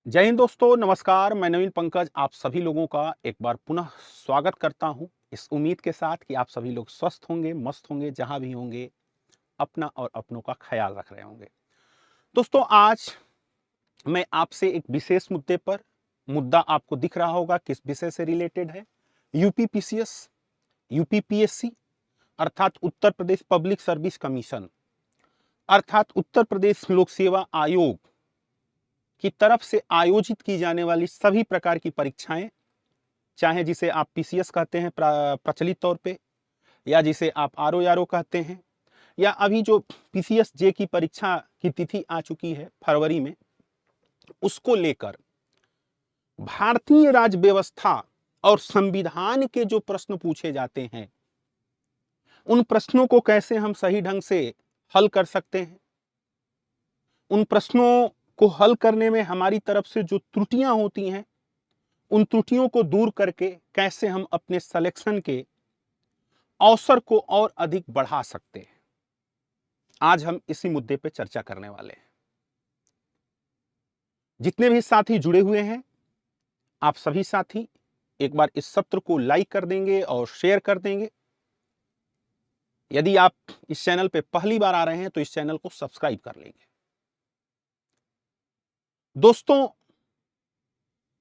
जय हिंद दोस्तों, नमस्कार। मैं नवीन पंकज आप सभी लोगों का एक बार पुनः स्वागत करता हूं, इस उम्मीद के साथ कि आप सभी लोग स्वस्थ होंगे, मस्त होंगे, जहां भी होंगे अपना और अपनों का ख्याल रख रहे होंगे। दोस्तों, आज मैं आपसे एक विशेष मुद्दे पर मुद्दा आपको दिख रहा होगा किस विषय से रिलेटेड है। यूपीपीसीएस, यूपीपीएससी अर्थात Uttar Pradesh public service commission अर्थात उत्तर प्रदेश लोक सेवा आयोग की तरफ से आयोजित की जाने वाली सभी प्रकार की परीक्षाएं, चाहे जिसे आप पीसीएस कहते हैं प्रचलित तौर पे, या जिसे आप आरओ कहते हैं, या अभी जो पीसीएस जे की परीक्षा की तिथि आ चुकी है फरवरी में, उसको लेकर भारतीय राज्य व्यवस्था और संविधान के जो प्रश्न पूछे जाते हैं, उन प्रश्नों को कैसे हम सही ढंग से हल कर सकते हैं, उन प्रश्नों को हल करने में हमारी तरफ से जो त्रुटियां होती हैं, उन त्रुटियों को दूर करके कैसे हम अपने सिलेक्शन के अवसर को और अधिक बढ़ा सकते हैं। आज हम इसी मुद्दे पे चर्चा करने वाले हैं। जितने भी साथी जुड़े हुए हैं, आप सभी साथी एक बार इस सत्र को लाइक कर देंगे और शेयर कर देंगे। यदि आप इस चैनल पे पहली बार आ रहे हैं तो इस चैनल को सब्सक्राइब कर लेंगे। दोस्तों,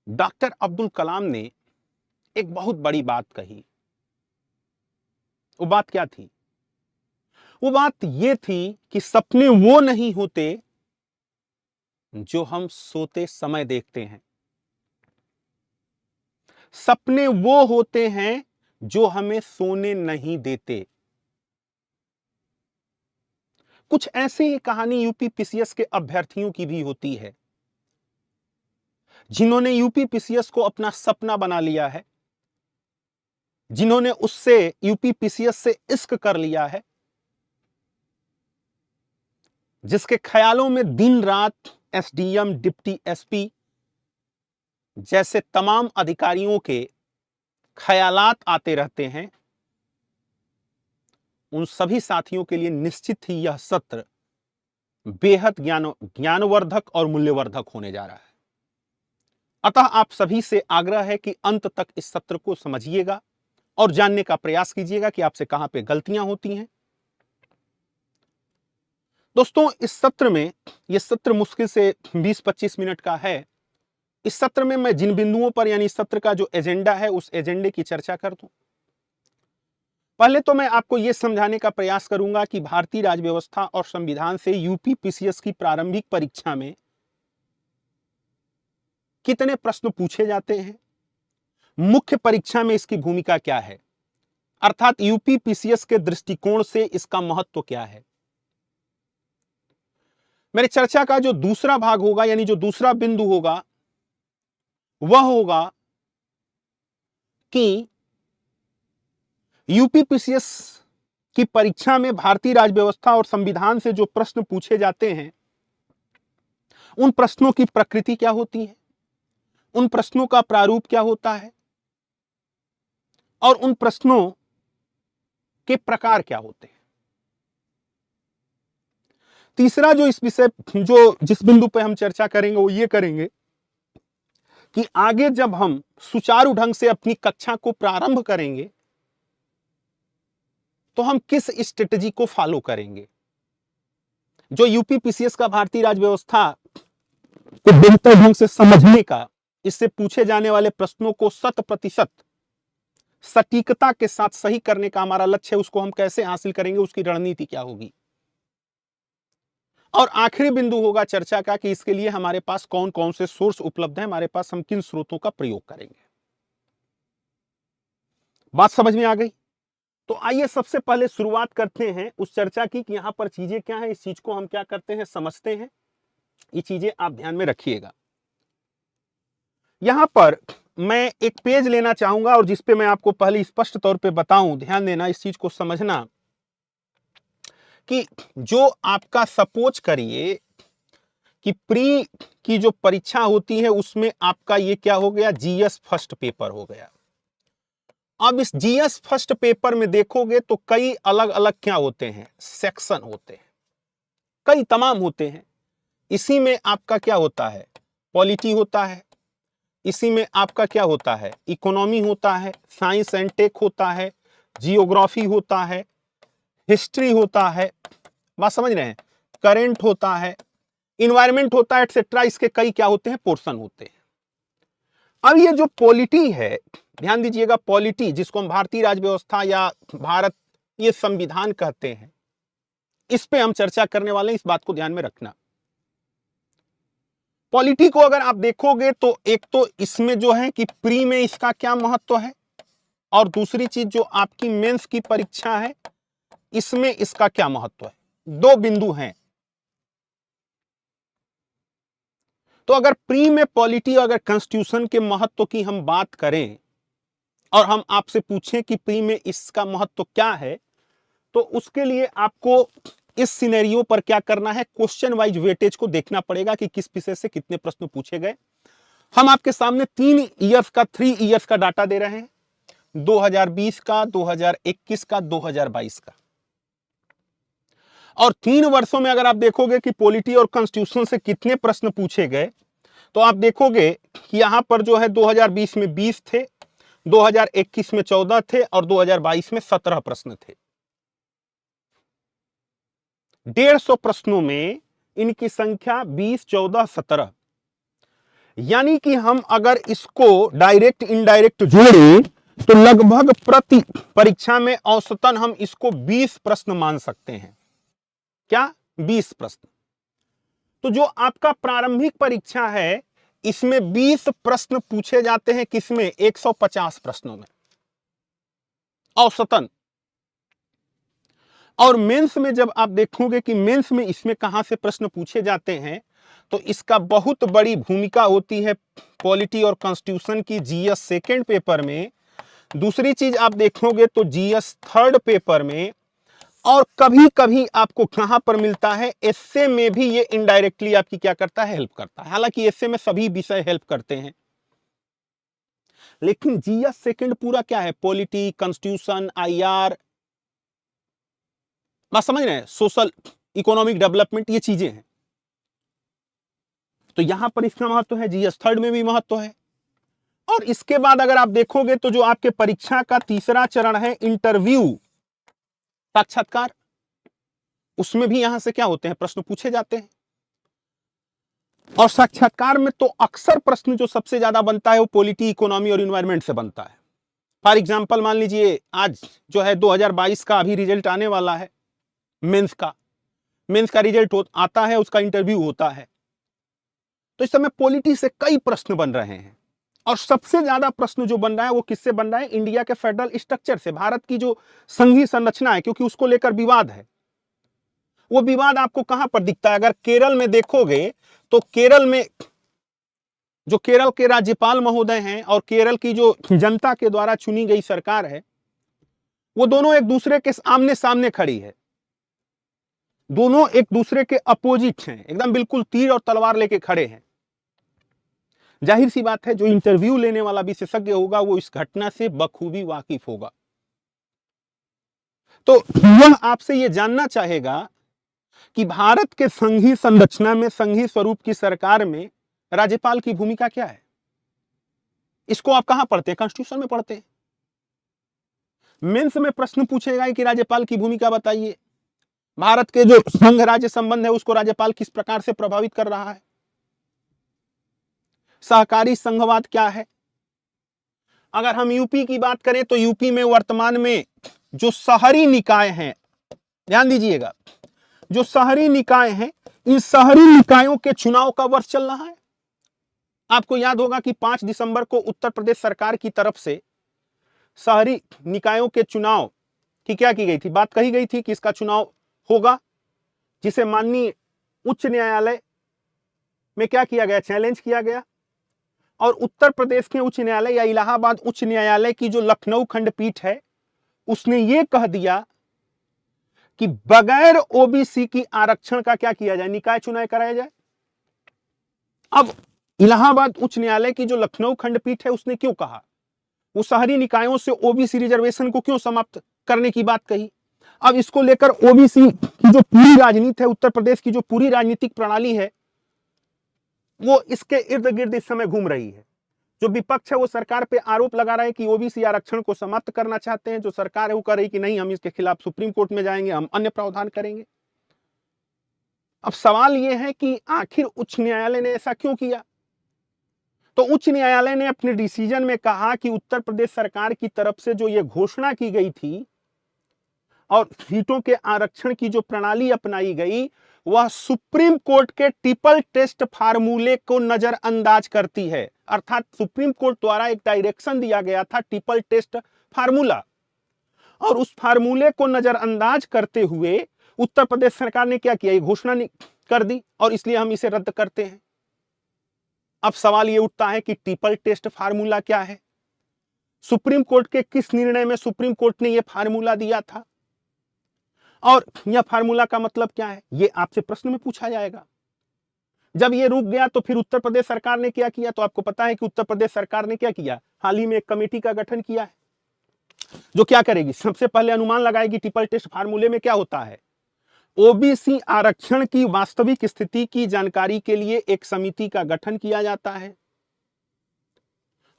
डॉक्टर अब्दुल कलाम ने एक बहुत बड़ी बात कही। वो बात क्या थी? वो बात ये थी कि सपने वो नहीं होते जो हम सोते समय देखते हैं, सपने वो होते हैं जो हमें सोने नहीं देते। कुछ ऐसी ही कहानी यूपी पीसीएस के अभ्यर्थियों की भी होती है, जिन्होंने यूपी पीसीएस को अपना सपना बना लिया है, जिन्होंने उससे यूपी पीसीएस से इश्क कर लिया है, जिसके ख्यालों में दिन रात एसडीएम, डिप्टी एसपी जैसे तमाम अधिकारियों के ख्यालात आते रहते हैं। उन सभी साथियों के लिए निश्चित ही यह सत्र बेहद ज्ञानवर्धक और मूल्यवर्धक होने जा रहा है। अतः आप सभी से आग्रह है कि अंत तक इस सत्र को समझिएगा और जानने का प्रयास कीजिएगा कि आपसे कहां पे गलतियां होती हैं। दोस्तों, इस सत्र में, यह सत्र मुश्किल से 20-25 मिनट का है। इस सत्र में मैं जिन बिंदुओं पर, यानी सत्र का जो एजेंडा है, उस एजेंडे की चर्चा कर दूं। पहले तो मैं आपको यह समझाने का प्रयास करूंगा कि भारतीय राज्य व्यवस्था और संविधान से यूपी पीसीएस की प्रारंभिक परीक्षा में कितने प्रश्न पूछे जाते हैं, मुख्य परीक्षा में इसकी भूमिका क्या है, अर्थात यूपी पीसीएस के दृष्टिकोण से इसका महत्व क्या है। मेरी चर्चा का जो दूसरा भाग होगा, यानी जो दूसरा बिंदु होगा, वह होगा कि यूपी पीसीएस की परीक्षा में भारतीय राज्य व्यवस्था और संविधान से जो प्रश्न पूछे जाते हैं, उन प्रश्नों की प्रकृति क्या होती है, उन प्रश्नों का प्रारूप क्या होता है, और उन प्रश्नों के प्रकार क्या होते हैं। तीसरा जो इस विषय, जो जिस बिंदु पर हम चर्चा करेंगे, वो ये करेंगे कि आगे जब हम सुचारू ढंग से अपनी कक्षा को प्रारंभ करेंगे तो हम किस स्ट्रेटजी को फॉलो करेंगे, जो यूपी पीसीएस का भारतीय राज्य व्यवस्था को बेहतर ढंग से समझने का, इससे पूछे जाने वाले प्रश्नों को 100% सटीकता के साथ सही करने का हमारा लक्ष्य है, उसको हम कैसे हासिल करेंगे, उसकी रणनीति क्या होगी। और आखिरी बिंदु होगा चर्चा का कि इसके लिए हमारे पास कौन कौन से सोर्स उपलब्ध हैं, हमारे पास हम किन स्रोतों का प्रयोग करेंगे। बात समझ में आ गई? तो आइए सबसे पहले शुरुआत करते हैं उस चर्चा की कि यहां पर चीजें क्या है, इस चीज को हम क्या करते हैं, समझते हैं। ये चीजें आप ध्यान में रखिएगा। यहां पर मैं एक पेज लेना चाहूंगा और जिसपे मैं आपको पहले स्पष्ट तौर पे बताऊं, ध्यान देना, इस चीज को समझना कि जो आपका, सपोज करिए कि प्री की जो परीक्षा होती है उसमें आपका ये क्या हो गया, जीएस फर्स्ट पेपर हो गया। अब इस जीएस फर्स्ट पेपर में देखोगे तो कई अलग अलग क्या होते हैं, सेक्शन होते हैं, कई तमाम होते हैं। इसी में आपका क्या होता है, पॉलिटी होता है, इसी में आपका क्या होता है, इकोनॉमी होता है, साइंस एंड टेक होता है, जियोग्राफी होता है, हिस्ट्री होता है, बात समझ रहे हैं, करेंट होता है, इन्वायरमेंट होता है, एटसेट्रा। इसके कई क्या होते हैं, पोर्शन होते हैं। अब ये जो पॉलिटी है, ध्यान दीजिएगा, पॉलिटी जिसको हम भारतीय राज्य व्यवस्था या भारत ये संविधान कहते हैं, इस पे हम चर्चा करने वाले हैं, इस बात को ध्यान में रखना। पॉलिटी को अगर आप देखोगे तो एक तो इसमें जो है कि प्री में इसका क्या महत्व है, और दूसरी चीज जो आपकी मेंस की परीक्षा है इसमें इसका क्या महत्व है। दो बिंदु हैं। तो अगर प्री में पॉलिटी, अगर कॉन्स्टिट्यूशन के महत्व की हम बात करें और हम आपसे पूछें कि प्री में इसका महत्व क्या है, तो उसके लिए आपको इस सिनेरियो पर क्या करना है, क्वेश्चन वाइज वेटेज को देखना पड़ेगा कि किस विषय से कितने प्रश्न पूछे गए। हम आपके सामने 3 इयर्स का डाटा दे रहे हैं, 2020 का, 2021 का, 2022 का। और 3 वर्षों में अगर आप देखोगे कि पॉलिटी और कॉन्स्टिट्यूशन से कितने प्रश्न पूछे गए, तो आप देखोगे कि यहां पर जो है 2020 में 20 थे, 2021 में 14 थे और 2022 में 17 प्रश्न थे। 150 प्रश्नों में इनकी संख्या 20, 14, 17, यानी कि हम अगर इसको डायरेक्ट इनडायरेक्ट जोड़ें तो लगभग प्रति परीक्षा में औसतन हम इसको 20 प्रश्न मान सकते हैं। क्या 20 प्रश्न? तो जो आपका प्रारंभिक परीक्षा है इसमें 20 प्रश्न पूछे जाते हैं, किसमें, 150 प्रश्नों में औसतन। और मेंस में जब आप देखोगे कि मेंस में इसमें कहां से प्रश्न पूछे जाते हैं, तो इसका बहुत बड़ी भूमिका होती है पॉलिटी और कॉन्स्टिट्यूशन की जीएस सेकेंड पेपर में। दूसरी चीज आप देखोगे तो जीएस थर्ड पेपर में, और कभी कभी आपको कहां पर मिलता है, एसए में भी ये इनडायरेक्टली आपकी क्या करता है, हेल्प करता है। हालांकि एसए में सभी विषय हेल्प करते हैं, लेकिन जीएस सेकंड पूरा क्या है, पॉलिटी, कॉन्स्टिट्यूशन, आईआर, बात समझ रहे हैं, सोशल इकोनॉमिक डेवलपमेंट, ये चीजें हैं। तो यहां पर इसका महत्व है, जीएस थर्ड में भी महत्व है। और इसके बाद अगर आप देखोगे तो जो आपके परीक्षा का तीसरा चरण है, इंटरव्यू, साक्षात्कार, उसमें भी यहां से क्या होते हैं, प्रश्न पूछे जाते हैं। और साक्षात्कार में तो अक्सर प्रश्न जो सबसे ज्यादा बनता है वो पॉलिटी, इकोनॉमी और इन्वायरमेंट से बनता है। फॉर एग्जांपल मान लीजिए आज जो है 2022 का अभी रिजल्ट आने वाला है, मेंस का रिजल्ट आता है, उसका इंटरव्यू होता है। तो इस समय पॉलिटी से कई प्रश्न बन रहे हैं, और सबसे ज्यादा प्रश्न जो बन रहा है वो किससे बन रहा है, इंडिया के फेडरल स्ट्रक्चर से, भारत की जो संघीय संरचना है, क्योंकि उसको लेकर विवाद है। वो विवाद आपको कहां पर दिखता है, अगर केरल में देखोगे तो केरल में जो केरल के राज्यपाल महोदय हैं और केरल की जो जनता के द्वारा चुनी गई सरकार है, वो दोनों एक दूसरे के आमने सामने खड़ी है, दोनों एक दूसरे के अपोजिट हैं, एकदम बिल्कुल तीर और तलवार लेके खड़े हैं। जाहिर सी बात है जो इंटरव्यू लेने वाला विशेषज्ञ होगा वो इस घटना से बखूबी वाकिफ होगा। तो वह आपसे ये जानना चाहेगा कि भारत के संघीय संरचना में, संघीय स्वरूप की सरकार में राज्यपाल की भूमिका क्या है। इसको आप कहां पढ़ते हैं, कॉन्स्टिट्यूशन में पढ़ते हैं। मेंस में प्रश्न पूछेगा कि राज्यपाल की भूमिका बताइए, भारत के जो संघ राज्य संबंध है उसको राज्यपाल किस प्रकार से प्रभावित कर रहा है, सहकारी संघवाद क्या है। अगर हम यूपी की बात करें तो यूपी में वर्तमान में जो शहरी निकाय हैं, ध्यान दीजिएगा, जो शहरी निकाय हैं, इन शहरी निकायों के चुनाव का वर्ष चल रहा है। आपको याद होगा कि 5 दिसंबर को उत्तर प्रदेश सरकार की तरफ से शहरी निकायों के चुनाव की क्या की गई थी, बात कही गई थी कि इसका चुनाव होगा, जिसे माननीय उच्च न्यायालय में क्या किया गया, चैलेंज किया गया। और उत्तर प्रदेश के उच्च न्यायालय या इलाहाबाद उच्च न्यायालय की जो लखनऊ खंडपीठ है, उसने ये कह दिया कि बगैर ओबीसी की आरक्षण का क्या किया जाए, निकाय चुनाव कराया जाए। अब इलाहाबाद उच्च न्यायालय की जो लखनऊ खंडपीठ है उसने क्यों कहा, वो शहरी निकायों से ओबीसी रिजर्वेशन को क्यों समाप्त करने की बात कही। अब इसको लेकर ओबीसी की जो पूरी राजनीति है, उत्तर प्रदेश की जो पूरी राजनीतिक प्रणाली है, वो इसके इर्द गिर्द इस समय घूम रही है। जो विपक्ष है वो सरकार पे आरोप लगा रहा है कि ओबीसी आरक्षण को समाप्त करना चाहते हैं। जो सरकार है वो कह रही कि नहीं, हम इसके खिलाफ सुप्रीम कोर्ट में जाएंगे, हम अन्य प्रावधान करेंगे। अब सवाल ये है कि आखिर उच्च न्यायालय ने ऐसा क्यों किया? तो उच्च न्यायालय ने अपने डिसीजन में कहा कि उत्तर प्रदेश सरकार की तरफ से जो ये घोषणा की गई थी और सीटों के आरक्षण की जो प्रणाली अपनाई गई, वह सुप्रीम कोर्ट के ट्रिपल टेस्ट फार्मूले को नजरअंदाज करती है। अर्थात सुप्रीम कोर्ट द्वारा एक डायरेक्शन दिया गया था, ट्रिपल टेस्ट फार्मूला, और उस फार्मूले को नजरअंदाज करते हुए उत्तर प्रदेश सरकार ने क्या किया? ये घोषणा कर दी और इसलिए हम इसे रद्द करते हैं। अब सवाल ये उठता है कि ट्रिपल टेस्ट फार्मूला क्या है? सुप्रीम कोर्ट के किस निर्णय में सुप्रीम कोर्ट ने यह फार्मूला दिया था और यह फार्मूला का मतलब क्या है? ये आपसे प्रश्न में पूछा जाएगा। जब ये रुक गया तो फिर उत्तर प्रदेश सरकार ने क्या किया? तो आपको पता है कि उत्तर प्रदेश सरकार ने क्या किया? हाल ही में एक कमेटी का गठन किया है जो क्या करेगी? सबसे पहले अनुमान लगाएगी ट्रिपल टेस्ट फार्मूले में क्या होता है। ओबीसी आरक्षण की वास्तविक स्थिति की जानकारी के लिए एक समिति का गठन किया जाता है।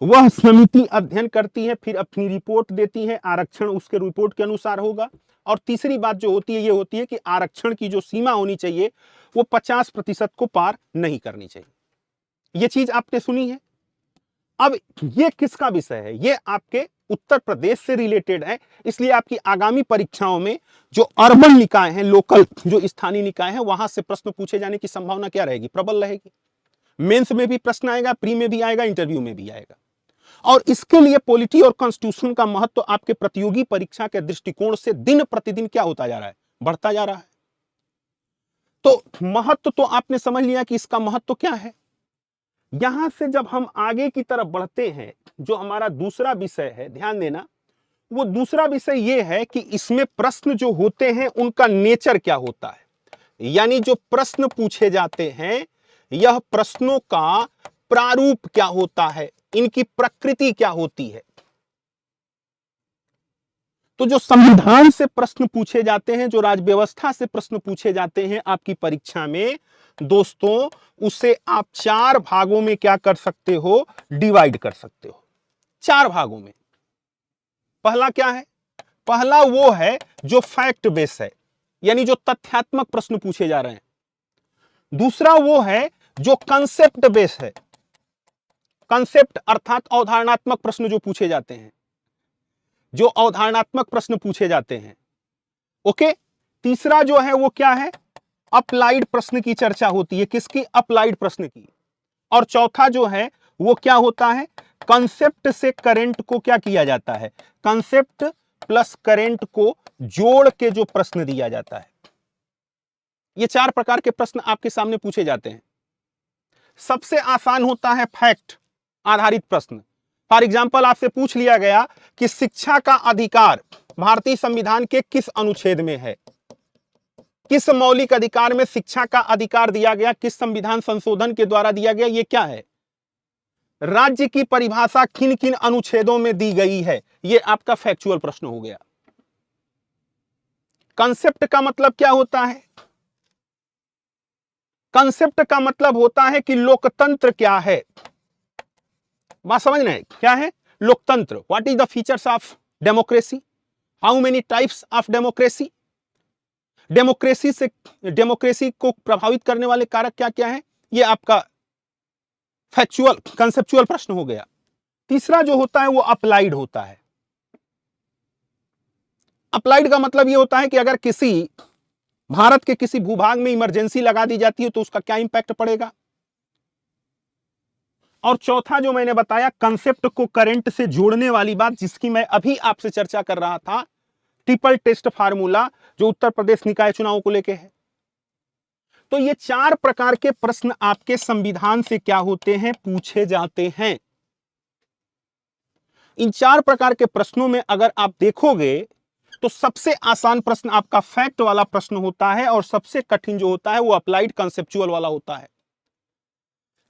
वह समिति अध्ययन करती है, फिर अपनी रिपोर्ट देती है, आरक्षण उसके रिपोर्ट के अनुसार होगा। और तीसरी बात जो होती है ये होती है कि आरक्षण की जो सीमा होनी चाहिए वो 50% को पार नहीं करनी चाहिए। ये चीज आपने सुनी है। अब ये किसका विषय है? ये आपके उत्तर प्रदेश से रिलेटेड है, इसलिए आपकी आगामी परीक्षाओं में जो अर्बन निकाय हैं, लोकल जो स्थानीय निकाय हैं, वहां से प्रश्न पूछे जाने की संभावना क्या रहेगी? प्रबल रहेगी। मेंस में भी प्रश्न आएगा, प्री में भी आएगा, इंटरव्यू में भी आएगा। और इसके लिए पॉलिटी और कॉन्स्टिट्यूशन का महत्व तो आपके प्रतियोगी परीक्षा के दृष्टिकोण से दिन प्रतिदिन क्या होता जा रहा है? बढ़ता जा रहा है। तो महत्व तो आपने समझ लिया कि इसका महत्व क्या है। यहां से जब हम आगे की तरफ बढ़ते हैं, जो हमारा दूसरा विषय है, ध्यान देना, वो दूसरा विषय ये है कि इसमें प्रश्न जो होते हैं उनका नेचर क्या होता है। यानी जो प्रश्न पूछे जाते हैं, यह प्रश्नों का प्रारूप क्या होता है, इनकी प्रकृति क्या होती है। तो जो संविधान से प्रश्न पूछे जाते हैं, जो राज्य व्यवस्था से प्रश्न पूछे जाते हैं आपकी परीक्षा में, दोस्तों, उसे आप 4 भागों में क्या कर सकते हो? डिवाइड कर सकते हो। 4 भागों में। पहला क्या है? पहला वो है जो फैक्ट बेस है, यानी जो तथ्यात्मक प्रश्न पूछे जा रहे हैं। दूसरा वो है जो कंसेप्ट बेस है, कंसेप्ट अर्थात अवधारणात्मक प्रश्न जो पूछे जाते हैं, जो अवधारणात्मक प्रश्न पूछे जाते हैं। ओके। तीसरा जो है वो क्या है? अप्लाइड प्रश्न की चर्चा होती है। किसकी? अप्लाइड प्रश्न की। और चौथा जो है वो क्या होता है? कंसेप्ट से करंट को क्या किया जाता है? कंसेप्ट प्लस करंट को जोड़ के जो प्रश्न दिया जाता है। ये 4 प्रकार के प्रश्न आपके सामने पूछे जाते हैं। सबसे आसान होता है फैक्ट आधारित प्रश्न। फॉर एग्जाम्पल, आपसे पूछ लिया गया कि शिक्षा का अधिकार भारतीय संविधान के किस अनुच्छेद में है? किस मौलिक अधिकार में शिक्षा का अधिकार दिया गया? किस संविधान संशोधन के द्वारा दिया गया? ये क्या है? राज्य की परिभाषा किन किन अनुच्छेदों में दी गई है? ये आपका फैक्चुअल प्रश्न हो गया। कंसेप्ट का मतलब क्या होता है? कंसेप्ट का मतलब होता है कि लोकतंत्र क्या है। बात समझ रहे हैं? क्या है लोकतंत्र? What is the features of democracy? How many types of democracy? Democracy को प्रभावित करने वाले कारक क्या क्या है? ये आपका फैक्चुअल कंसेप्चुअल प्रश्न हो गया। तीसरा जो होता है वो अप्लाइड होता है। अप्लाइड का मतलब ये होता है कि अगर किसी भारत के किसी भूभाग में इमरजेंसी लगा दी जाती है तो उसका क्या इंपैक्ट पड़ेगा। और चौथा जो मैंने बताया, कंसेप्ट को करंट से जोड़ने वाली बात, जिसकी मैं अभी आपसे चर्चा कर रहा था, ट्रिपल टेस्ट फार्मूला, जो उत्तर प्रदेश निकाय चुनाव को लेके है। तो ये 4 प्रकार के प्रश्न आपके संविधान से क्या होते हैं? पूछे जाते हैं। इन 4 प्रकार के प्रश्नों में अगर आप देखोगे तो सबसे आसान प्रश्न आपका फैक्ट वाला प्रश्न होता है और सबसे कठिन जो होता है वो अप्लाइड कंसेप्चुअल वाला होता है।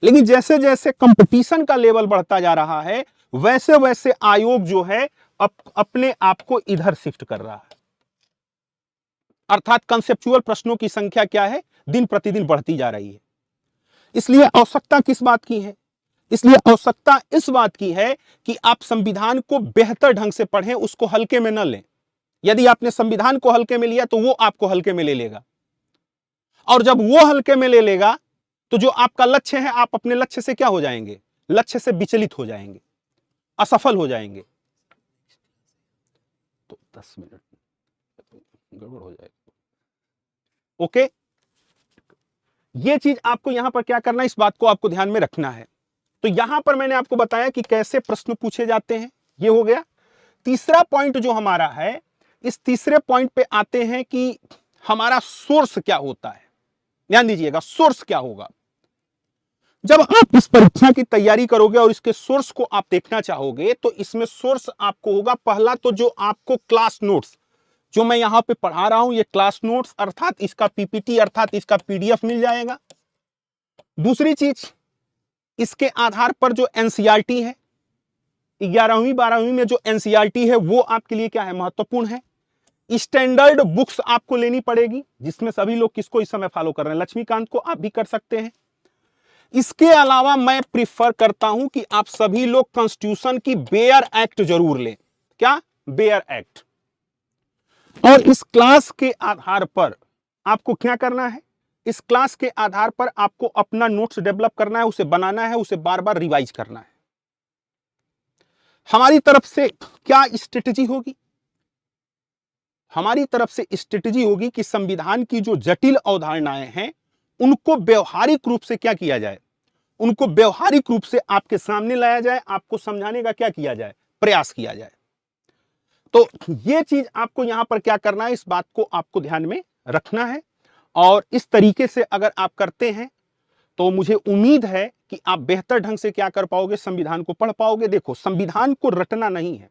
लेकिन जैसे जैसे कंपटीशन का लेवल बढ़ता जा रहा है, वैसे वैसे आयोग जो है अपने आप को इधर शिफ्ट कर रहा है। अर्थात कंसेप्चुअल प्रश्नों की संख्या क्या है? दिन प्रतिदिन बढ़ती जा रही है। इसलिए आवश्यकता किस बात की है? इसलिए आवश्यकता इस बात की है कि आप संविधान को बेहतर ढंग से पढ़ें, उसको हल्के में न लें। यदि आपने संविधान को हल्के में लिया तो वो आपको हल्के में ले लेगा, और जब वो हल्के में ले लेगा तो जो आपका लक्ष्य है, आप अपने लक्ष्य से क्या हो जाएंगे? लक्ष्य से विचलित हो जाएंगे, असफल हो जाएंगे। तो 10 मिनट गड़बड़ हो जाएगा। ओके, ये चीज आपको यहां पर क्या करना है, इस बात को आपको ध्यान में रखना है। तो यहां पर मैंने आपको बताया कि कैसे प्रश्न पूछे जाते हैं, ये हो गया। तीसरा पॉइंट जो हमारा है, इस तीसरे पॉइंट पे आते हैं कि हमारा सोर्स क्या होता है। ध्यान दीजिएगा, सोर्स क्या होगा। जब आप इस परीक्षा की तैयारी करोगे और इसके सोर्स को आप देखना चाहोगे, तो इसमें सोर्स आपको होगा पहला तो जो आपको क्लास नोट्स, जो मैं यहां पे पढ़ा रहा हूं, ये क्लास नोट्स अर्थात इसका पीपीटी अर्थात इसका पीडीएफ मिल जाएगा। दूसरी चीज, इसके आधार पर जो एनसीईआरटी है, 11वीं 12वीं में जो एनसीईआरटी है वो आपके लिए क्या है, महत्वपूर्ण है। स्टैंडर्ड बुक्स आपको लेनी पड़ेगी, जिसमें सभी लोग किसको इस समय फॉलो कर रहे हैं, लक्ष्मीकांत को, आप भी कर सकते हैं। इसके अलावा मैं प्रिफर करता हूं कि आप सभी लोग कॉन्स्टिट्यूशन की बेयर एक्ट जरूर लें। क्या? Bare act. और इस क्लास के आधार पर आपको क्या करना है, इस क्लास के आधार पर आपको अपना नोट्स डेवलप करना है, उसे बनाना है, उसे बार बार रिवाइज करना है। हमारी तरफ से क्या स्ट्रेटजी होगी? हमारी तरफ से स्ट्रेटजी होगी कि संविधान की जो जटिल अवधारणाएं हैं उनको व्यवहारिक रूप से क्या किया जाए, उनको व्यवहारिक रूप से आपके सामने लाया जाए, आपको समझाने का क्या किया जाए, प्रयास किया जाए। तो ये चीज आपको यहां पर क्या करना है, इस बात को आपको ध्यान में रखना है। और इस तरीके से अगर आप करते हैं तो मुझे उम्मीद है कि आप बेहतर ढंग से क्या कर पाओगे, संविधान को पढ़ पाओगे। देखो, संविधान को रटना नहीं है,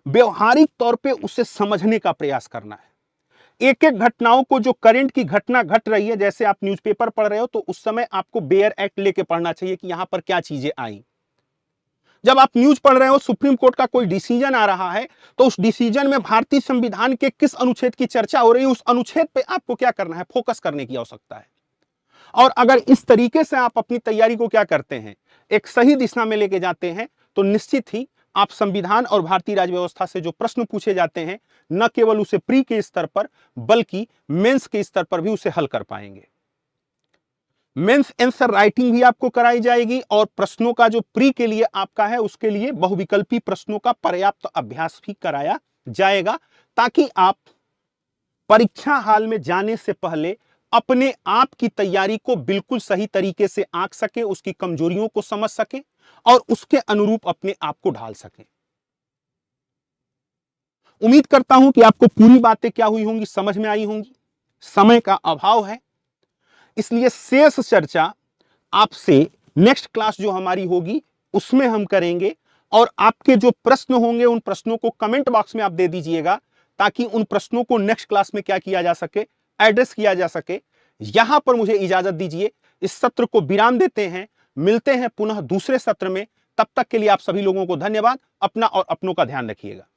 व्यवहारिक तौर पे उसे समझने का प्रयास करना है। एक एक घटनाओं को, जो करंट की घटना घट रही है, जैसे आप न्यूज़पेपर पढ़ रहे हो तो उस समय आपको बेयर एक्ट लेके पढ़ना चाहिए कि यहां पर क्या चीजें आई। जब आप न्यूज पढ़ रहे हो, सुप्रीम कोर्ट का कोई डिसीजन आ रहा है, तो उस डिसीजन में भारतीय संविधान के किस अनुच्छेद की चर्चा हो रही है, उस अनुच्छेद पे आपको क्या करना है, फोकस करने की आवश्यकता है। और अगर इस तरीके से आप अपनी तैयारी को क्या करते हैं, एक सही दिशा में लेके जाते हैं, तो निश्चित ही आप संविधान और भारतीय राज्य व्यवस्था से जो प्रश्न पूछे जाते हैं, न केवल उसे प्री के स्तर पर बल्कि मेंस के स्तर पर भी उसे हल कर पाएंगे। मेंस आंसर राइटिंग भी आपको कराई जाएगी, और प्रश्नों का जो प्री के लिए आपका है उसके लिए बहुविकल्पी प्रश्नों का पर्याप्त अभ्यास भी कराया जाएगा, ताकि आप परीक्षा हाल में जाने से पहले अपने आप की तैयारी को बिल्कुल सही तरीके से आंक सके, उसकी कमजोरियों को समझ सके और उसके अनुरूप अपने आप को ढाल सके। उम्मीद करता हूं कि आपको पूरी बातें क्या हुई होंगी, समझ में आई होंगी। समय का अभाव है, इसलिए शेष चर्चा आपसे नेक्स्ट क्लास जो हमारी होगी उसमें हम करेंगे। और आपके जो प्रश्न होंगे उन प्रश्नों को कमेंट बॉक्स में आप दे दीजिएगा, ताकि उन प्रश्नों को नेक्स्ट क्लास में क्या किया जा सके, एड्रेस किया जा सके। यहां पर मुझे इजाजत दीजिए, इस सत्र को विराम देते हैं, मिलते हैं पुनः दूसरे सत्र में। तब तक के लिए आप सभी लोगों को धन्यवाद। अपना और अपनों का ध्यान रखिएगा।